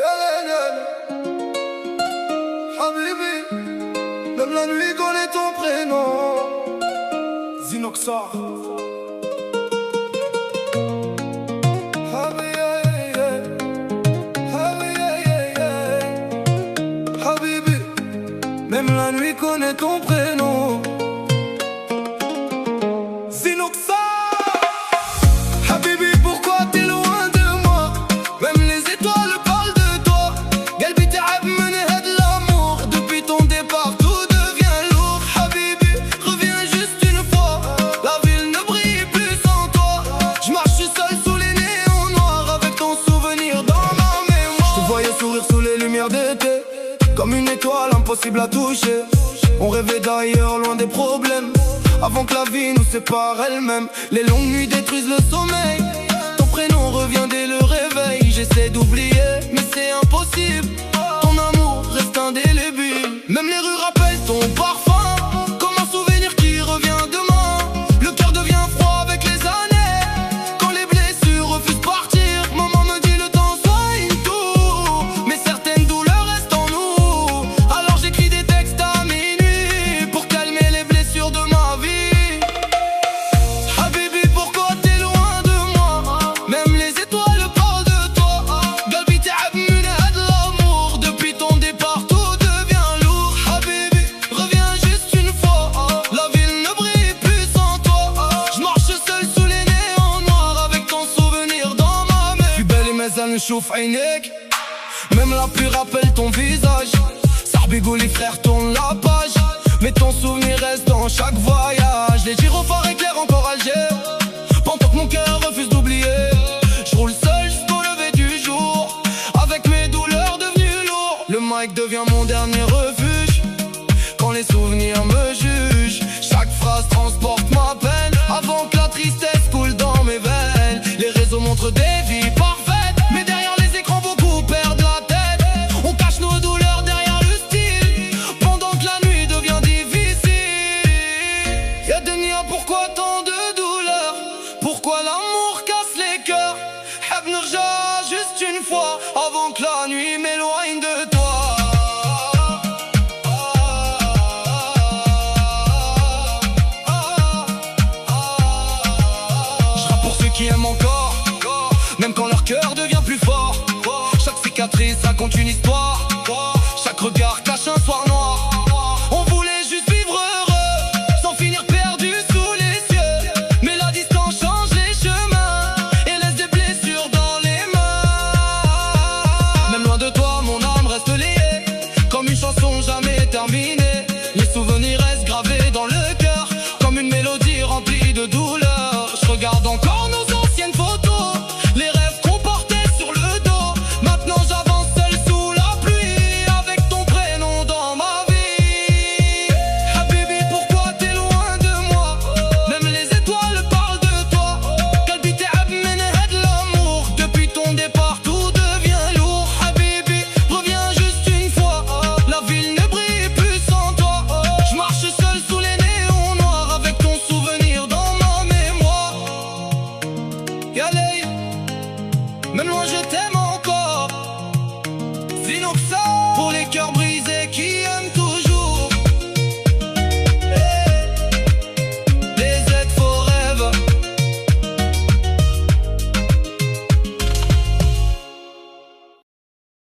يا ليل حبيبي même la nuit connaît ton prénom Zinoxa Habibi même la nuit connaît ton prénom Zinoxa Habibi pourquoi t'es loin de moi même les étoiles parlent de toi قلبي تعب من هاد l'amour depuis ton départ tout devient lourd Habibi reviens juste une fois la ville ne brille plus sans toi je marche seul sous les néons noirs avec ton souvenir dans ma mémoire je te voyais sourire sous les lumières d'été comme une étoile impossible à toucher on rêvait d'ailleurs loin des problèmes avant que la vie nous sépare elle-même les longues nuits détruisent le sommeil ton prénom revient dès le réveil j'essaie d'oublier mais c'est impossible ton amour reste indélébile même les rues rappellent ton parfum comme un souvenir qui revient demain le cœur devient froid avec les années quand les blessures refusent partir maman me dit le temps soigne tout mais certaines douleurs restent en nous alors j'écris des textes à minuit pour calmer les blessures de ma vie Habibi pourquoi t'es loin de moi même les étoiles parlent de toi قلبي تعب من هاد l'amour depuis ton départ tout devient lourd Habibi reviens juste une fois la ville ne brille plus sans toi je marche seul sous les néons noirs avec ton souvenir dans ma main في بالي مازال نشوف عينيك même la pluie rappelle ton visage صاحبي قولي frère tourne la page mais ton souvenir reste dans chaque voyage les gyrophares éclairent encore Alger pendant que mon cœur refuse d'oublier je roule seul jusqu'au lever du jour avec mes douleurs devenues lourdes le mic devient mon dernier refuge quand les souvenirs me jugent chaque phrase transporte ma peine avant que la tristesse coule dans mes veines les réseaux montrent des vies parfaites mais derrière les écrans beaucoup perdent la tête on cache nos douleurs derrière le style pendant que la nuit devient difficile y'a des niais pourquoi tant de douleur pourquoi l'amour casse les cœurs حب نرجع juste une fois avant que la nuit m'éloigne de toi qui aiment encore même quand leur cœur devient plus fort chaque cicatrice raconte une histoire chaque regard cache un soir noir on voulait juste vivre heureux sans finir perdu sous les cieux mais la distance change les chemins et laisse des blessures dans les mains même loin de toi mon âme reste liée comme une chanson jamais terminée les souvenirs restent gravés dans le cœur comme une mélodie remplie de douleur je regarde encore nos anciennes photos les rêves qu'on portait sur le dos maintenant j'avance seul sous la pluie avec ton prénom dans ma vie Habibi pourquoi t'es loin de moi même les étoiles parlent de toi قلبي تعب من هاد l'amour depuis ton départ tout devient lourd Habibi reviens juste une fois la ville ne brille plus sans toi je marche seul sous les néons noirs avec ton souvenir dans ma mémoire Yalay, même loin je t'aime encore Zinoxa pour les cœurs brisés